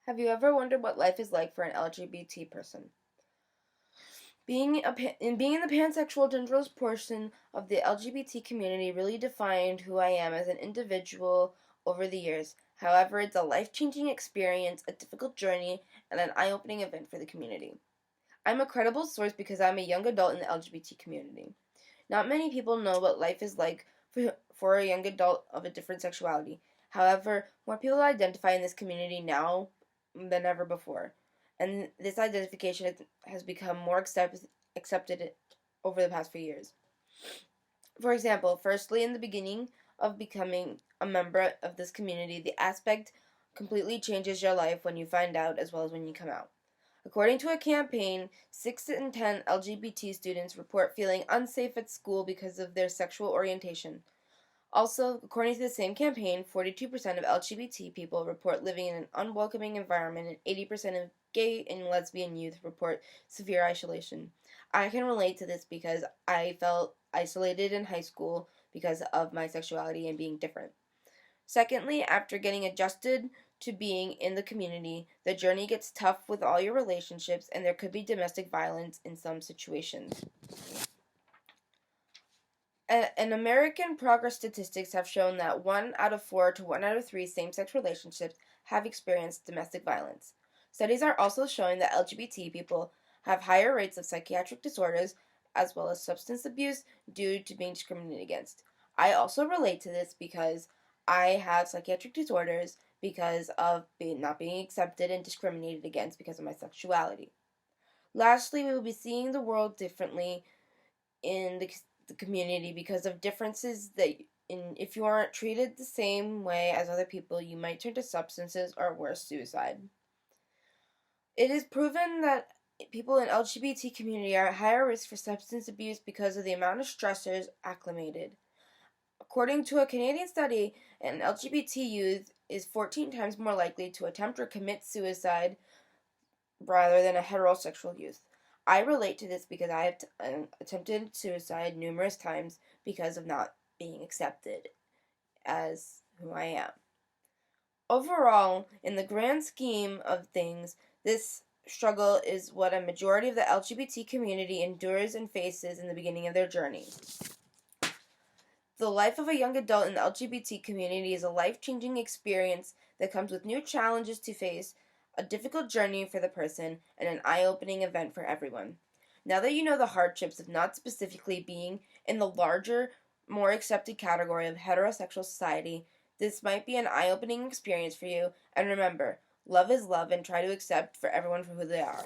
Have you ever wondered what life is like for an LGBT person? Being in the pansexual genderless portion of the LGBT community really defined who I am as an individual over the years. However, it's a life-changing experience, a difficult journey, and an eye-opening event for the community. I'm a credible source because I'm a young adult in the LGBT community. Not many people know what life is like for a young adult of a different sexuality. However, more people identify in this community now than ever before, and this identification has become more accepted over the past few years. For example, firstly, in the beginning of becoming a member of this community, the aspect completely changes your life when you find out as well as when you come out. According to a campaign, 6 in 10 LGBT students report feeling unsafe at school because of their sexual orientation. Also, according to the same campaign, 42% of LGBT people report living in an unwelcoming environment, and 80% of gay and lesbian youth report severe isolation. I can relate to this because I felt isolated in high school because of my sexuality and being different. Secondly, after getting adjusted to being in the community, the journey gets tough with all your relationships, and there could be domestic violence in some situations. And American progress statistics have shown that 1 out of 4 to 1 out of 3 same-sex relationships have experienced domestic violence. Studies are also showing that LGBT people have higher rates of psychiatric disorders as well as substance abuse due to being discriminated against. I also relate to this because I have psychiatric disorders because of not being accepted and discriminated against because of my sexuality. Lastly, we will be seeing the world differently in the community because of differences if you aren't treated the same way as other people, you might turn to substances or worse, suicide. It is proven that people in LGBT community are at higher risk for substance abuse because of the amount of stressors acclimated. According to a Canadian study, an LGBT youth is 14 times more likely to attempt or commit suicide rather than a heterosexual youth. I relate to this because I have attempted suicide numerous times because of not being accepted as who I am. Overall, in the grand scheme of things, this struggle is what a majority of the LGBT community endures and faces in the beginning of their journey. The life of a young adult in the LGBT community is a life-changing experience that comes with new challenges to face, a difficult journey for the person, and an eye-opening event for everyone. Now that you know the hardships of not specifically being in the larger, more accepted category of heterosexual society, this might be an eye-opening experience for you, and remember, love is love and try to accept for everyone for who they are.